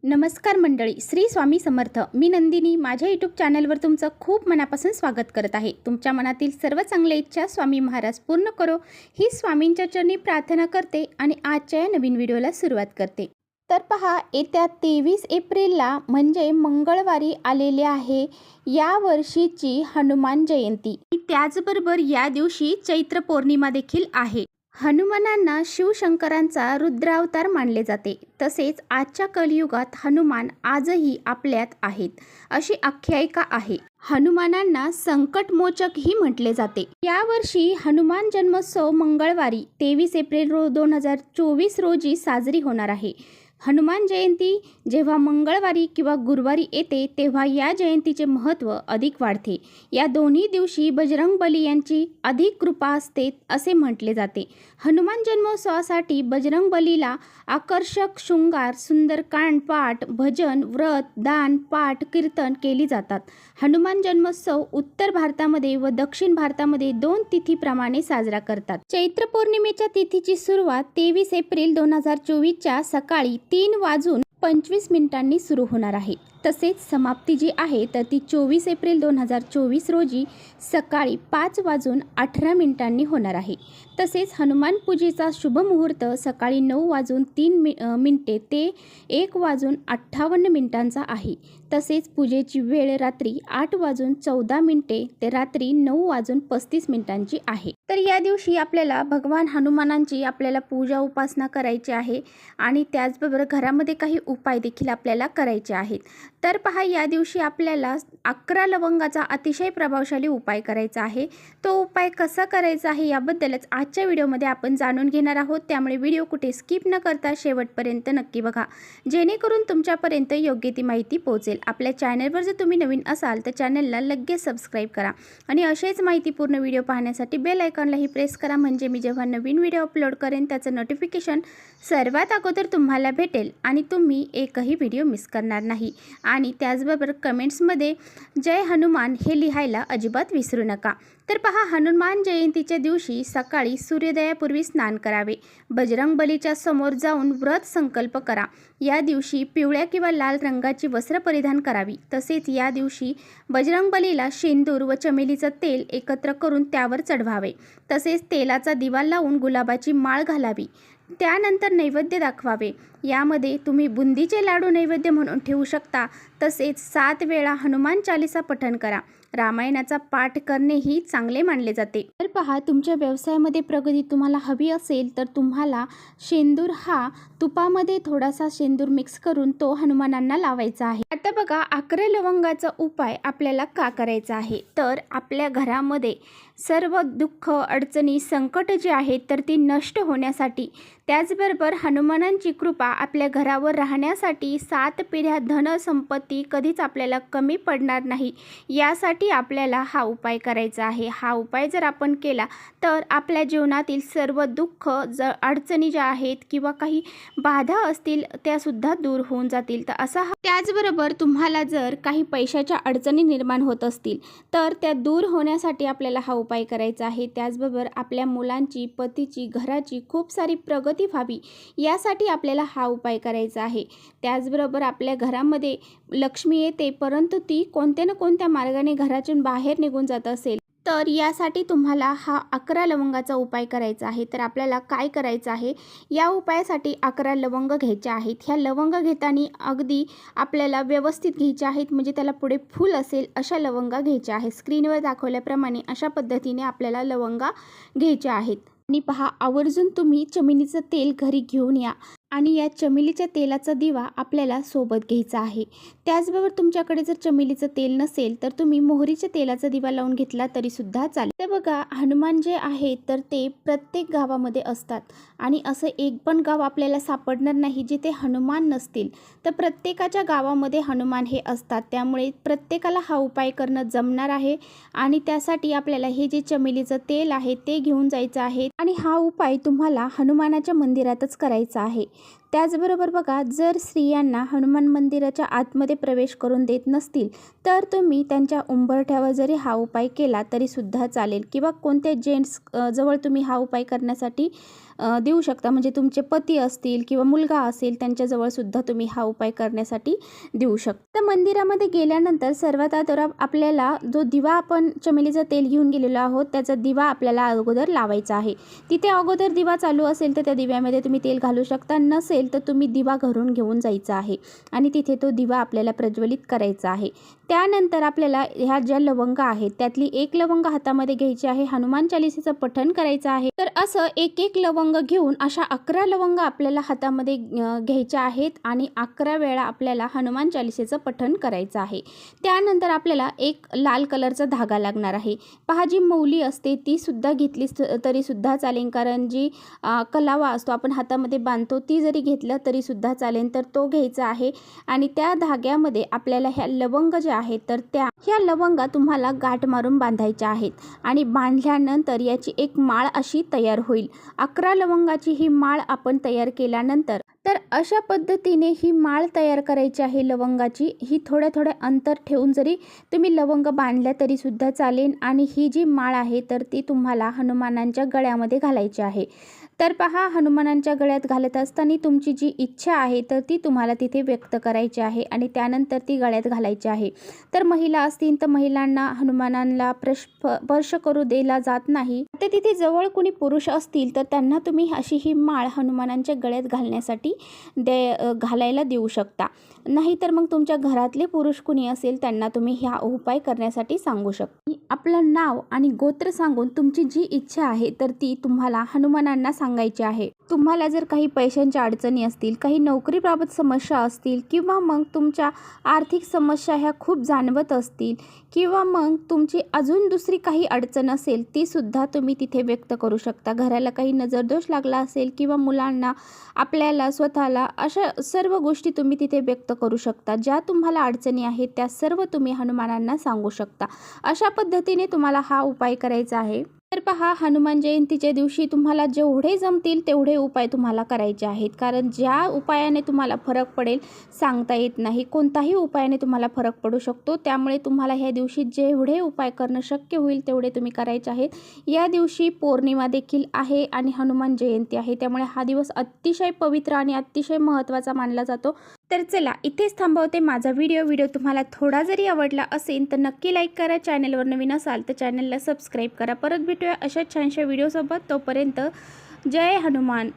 नमस्कार मंडळी, श्री स्वामी समर्थ. मी नंदिनी माझ्या यूट्यूब चॅनलवर तुमचं खूप मनापासून स्वागत करत आहे. तुमच्या मनातील सर्व चांगल्या इच्छा स्वामी महाराज पूर्ण करो ही स्वामींच्या चरणी प्रार्थना करते आणि आजच्या या नवीन व्हिडिओला सुरुवात करते. तर पहा, येत्या 23 एप्रिलला म्हणजे मंगळवारी आलेले आहे या वर्षीची हनुमान जयंती. त्याचबरोबर या दिवशी चैत्र पौर्णिमा देखील आहे. हनुमानांना शिवशंकरांचा रुद्रावतार मानले जाते. तसेच आजच्या कलियुगात हनुमान आजही आपल्यात आहेत अशी आख्यायिका आहे. हनुमानांना संकटमोचकही म्हटले जाते. यावर्षी हनुमान जन्मोत्सव मंगळवारी 23 एप्रिल 2024 रोजी साजरी होणार आहे. हनुमान जयंती जेव्हा मंगळवारी किंवा गुरुवारी येते तेव्हा या जयंतीचे महत्त्व अधिक वाढते. या दोन्ही दिवशी बजरंगबली यांची अधिक कृपा असते असे म्हटले जाते. हनुमान जन्मोत्सवासाठी बजरंगबलीला आकर्षक शृंगार, सुंदरकांड पाठ, भजन, व्रत, दान, पाठ, कीर्तन केली जातात. हनुमान जन्मोत्सव उत्तर भारतामध्ये व दक्षिण भारतामध्ये 2 तिथीप्रमाणे साजरा करतात. चैत्र पौर्णिमेच्या तिथीची सुरुवात 23 एप्रिल 2024च्या सकाळी 3:25 सुरू होणार आहे. तसेच समाप्ती जी आहे तर ती 24 एप्रिल 2024 रोजी सकाळी 5:18 होणार आहे. तसेच हनुमान पूजेचा शुभ मुहूर्त सकाळी 9:03 ते 1:58 आहे. तसेच पूजेची वेळ रात्री 8:14 ते रात्री 9:35 आहे. तर या दिवशी आपल्याला भगवान हनुमानांची पूजा उपासना करायची आहे आणि त्याचबरोबर घरामध्ये काही उपाय देखील आपल्याला करायचे आहेत. तर पहा, या दिवशी आपल्याला 11 लवंगाचा अतिशय प्रभावशाली उपाय करायचा आहे. तो उपाय कसा करायचा आहे याबद्दलच आजच्या व्हिडिओमध्ये आपण जाणून घेणार आहोत. त्यामुळे व्हिडिओ कुठे स्किप न करता शेवटपर्यंत नक्की बघा, जेणेकरून तुमच्यापर्यंत योग्य ती माहिती पोहोचेल. आपल्या चॅनलवर जर तुम्ही नवीन असाल तर चॅनलला लगेच सबस्क्राईब करा आणि असेच माहितीपूर्ण व्हिडिओ पाहण्यासाठी बेल आयकॉनलाही प्रेस करा, म्हणजे मी जेव्हा नवीन व्हिडिओ अपलोड करेन त्याचं नोटिफिकेशन सर्वात अगोदर तुम्हाला भेटेल आणि तुम्ही एकही व्हिडिओ मिस करणार नाही. आणि त्याचबरोबर कमेंट्समध्ये जय हनुमान हे लिहायला अजिबात विसरू नका. तर पहा, हनुमान जयंतीच्या दिवशी सकाळी सूर्योदयापूर्वी स्नान करावे. बजरंगबलीच्या समोर जाऊन व्रत संकल्प करा. या दिवशी पिवळ्या किंवा लाल रंगाची वस्त्र परिधान करावी. तसेच या दिवशी बजरंगबलीला शेंदूर व चमेलीचं तेल एकत्र करून त्यावर चढवावे. तसेच तेलाचा दिवा लावून गुलाबाची माळ घालावी. त्यानंतर नैवेद्य दाखवावे. यामध्ये तुम्ही बुंदीचे लाडू नैवेद्य म्हणून ठेवू शकता. तसेच 7 वेळा हनुमान चालीसा पठण करा. रामायणाचा पाठ करणेही चांगले मानले जाते. तर पहा, तुमच्या व्यवसायामध्ये प्रगती तुम्हाला हवी असेल तर तुम्हाला शेंदूर हा तुपामध्ये थोडासा शेंदूर मिक्स करून तो हनुमानांना लावायचा आहे. आता बघा, 11 लवंगाचा उपाय आपल्याला का करायचा आहे तर आपल्या घरामध्ये सर्व दुःख, अडचणी, संकट जे आहेत तर ती नष्ट होण्यासाठी, त्याचबरोबर हनुमानांची कृपा आपल्या घरावर राहण्यासाठी, 7 पिढ्या धन संपत्ती कधीच आपल्याला कमी पडणार नाही यासाठी आपल्याला हा उपाय करायचा आहे. हा उपाय जर आपण केला तर आपल्या जीवनातील सर्व दुःख, अडचणी ज्या आहेत किंवा काही बाधा असतील त्यासुद्धा दूर होऊन जातील. तर असा त्याचबरोबर तुम्हाला जर काही पैशाच्या अडचणी निर्माण होत असतील तर त्या दूर होण्यासाठी आपल्याला हा उपाय करायचा आहे. त्याचबरोबर आपल्या मुलांची, पतीची, घराची खूप सारी प्रगती व्हावी यासाठी आपल्याला हा उपाय करायचा आहे. त्याचबरोबर आपल्या घरामध्ये लक्ष्मी येते परंतु ती कोणत्या ना कोणत्या मार्गाने घरातून बाहेर निघून जात असेल तर यासाठी तुम्हाला हा 11 लवंगाचा उपाय करायचा आहे. तर आपल्याला काय करायचं आहे, या उपायासाठी 11 लवंग घ्यायचे आहेत. ह्या लवंग घेताना अगदी आपल्याला व्यवस्थित घ्यायचे आहेत, म्हणजे त्याला पुढे फूल असेल अशा लवंगा घ्यायच्या आहेत. स्क्रीनवर दाखवल्याप्रमाणे अशा पद्धतीने आपल्याला लवंगा घ्यायच्या आहेत. आणि पहा, आवर्जून तुम्ही चमेलीचं तेल घरी घेऊन या आणि या चमेलीच्या तेलाचा दिवा आपल्याला सोबत घ्यायचा आहे. त्याचबरोबर तुमच्याकडे जर चमेलीचं तेल नसेल तर तुम्ही मोहरीच्या तेलाचा दिवा लावून घेतला तरी सुद्धा चालेल. तर बघा, हनुमान जे आहेत तर ते प्रत्येक गावामध्ये असतात आणि असं एक पण गाव आपल्याला सापडणार नाही जिथे हनुमान नसतील. तर प्रत्येकाच्या गावामध्ये हनुमान हे असतात. त्यामुळे प्रत्येकाला हा उपाय करणं जमणार आहे आणि त्यासाठी आपल्याला हे जे चमेलीचं तेल आहे ते घेऊन जायचं आहे आणि हा उपाय तुम्हाला हनुमानाच्या मंदिरातच करायचा आहे. त्याचबरोबर बघा, जर स्त्रियांना हनुमान मंदिराच्या आतमध्ये प्रवेश करून देत नसतील तर तुम्ही त्यांच्या उंबरठ्यावर जरी हा उपाय केला तरी सुद्धा चालेल किंवा कोणत्या जेंट्स जवळ तुम्ही हा उपाय करण्यासाठी देऊ शकता. म्हणजे तुमचे पती असतील किंवा मुलगा असेल त्यांच्याजवळ सुद्धा तुम्ही हा उपाय करण्यासाठी देऊ शकता. तर मंदिरामध्ये गेल्यानंतर सर्वात अगोदर आपल्याला जो दिवा आपण चमेलीचं तेल घेऊन गेलेलो आहोत त्याचा दिवा आपल्याला अगोदर लावायचा आहे. तिथे अगोदर दिवा चालू असेल तर त्या दिव्यामध्ये तुम्ही तेल घालू शकता, नसेल तर तुम्ही दिवा घरून घेऊन जायचा आहे आणि तिथे तो दिवा आपल्याला प्रज्वलित करायचा आहे. त्यानंतर आपल्याला ह्या ज्या लवंगा आहेत त्यातली एक लवंग हातामध्ये घ्यायची आहे, हनुमान चालीसेचं पठण करायचं आहे. तर असं एक एक लवंग घेऊन अशा 11 लवंग आपल्याला हातामध्ये घ्यायच्या आहेत आणि 11 वेळा आपल्याला हनुमान चालीसेचं पठण करायचं आहे. त्यानंतर आपल्याला एक लाल कलरचा धागा लागणार आहे. पहा, जी मौली असते ती सुद्धा घेतली तरी सुद्धा चालेल, कारण जी कलावा असतो आपण हातामध्ये बांधतो ती जरी घेतलं तरी सुद्धा चालेल. तर तो घ्यायचा आहे आणि त्या धाग्यामध्ये आपल्याला ह्या लवंग ज्या आहेत तर ह्या लवंगा तुम्हाला गाठ मारून बांधायच्या आहेत आणि बांधल्यानंतर याची एक माळ अशी तयार होईल. 11 लवंगाची ही माळ आपण तयार केल्यानंतर तर अशा पद्धतीने ही माळ तयार करायची आहे लवंगाची. ही थोड्या अंतर ठेवून जरी तुम्ही लवंग बांधल्या तरी सुद्धा चालेल आणि ही जी माळ आहे तर ती तुम्हाला हनुमानांच्या गळ्यामध्ये घालायची आहे. तर पहा, हनुमानांच्या गळ्यात घालत असताना तुमची जी इच्छा आहे तर ती तुम्हाला तिथे व्यक्त करायची आहे आणि त्यानंतर ती गळ्यात घालायची आहे. तर महिला असतील तर महिलांना हनुमानांना स्पर्श करू दिला जात नाही. तर तिथे जवळ कोणी पुरुष असतील तर त्यांना तुम्ही अशी ही माळ हनुमानांच्या गळ्यात घालण्यासाठी घालायला देऊ शकता. नाहीतर मग तुमच्या घरातले पुरुष कुणी असेल त्यांना तुम्ही ह्या उपाय करण्यासाठी सांगू शकता. आपलं नाव आणि गोत्र सांगून तुमची जी इच्छा आहे तर ती तुम्हाला हनुमानांना सांगायची आहे. तुम्हाला जर काही पैशांच्या अडचणी असतील, काही नोकरीबाबत समस्या असतील किंवा मग तुमच्या आर्थिक समस्या ह्या खूप जाणवत असतील किंवा मग तुमची अजून दुसरी काही अडचण असेल ती सुद्धा तुम्ही तिथे व्यक्त करू शकता. घराला काही नजरदोष लागला असेल किंवा मुलांना, आपल्याला स्वतःला, अशा सर्व गोष्टी तुम्ही तिथे व्यक्त करू शकता. ज्या तुम्हाला अडचणी आहेत त्या सर्व तुम्ही हनुमानांना सांगू शकता. अशा पद्धतीने तुम्हाला हा उपाय करायचा आहे. तर पहा, हनुमान जयंतीच्या दिवशी तुम्हाला जेवढे जमतील तेवढे उपाय तुम्हाला करायचे आहेत, कारण ज्या उपायाने तुम्हाला फरक पडेल सांगता येत नाही. कोणताही उपायाने तुम्हाला फरक पडू शकतो. त्यामुळे तुम्हाला ह्या दिवशी जेवढे उपाय करणं शक्य होईल तेवढे तुम्ही करायचे आहेत. या दिवशी पौर्णिमा देखील आहे आणि हनुमान जयंती आहे, त्यामुळे हा दिवस अतिशय पवित्र आणि अतिशय महत्त्वाचा मानला जातो. तर चला, इथेच थांबवते माझा व्हिडिओ तुम्हाला थोडा जरी आवडला असेल तर नक्की लाईक करा. चॅनलवर नवीन असाल तर चॅनलला सबस्क्राईब करा. परत भेटूया अशा छानशा व्हिडिओसोबत. तोपर्यंत जय हनुमान.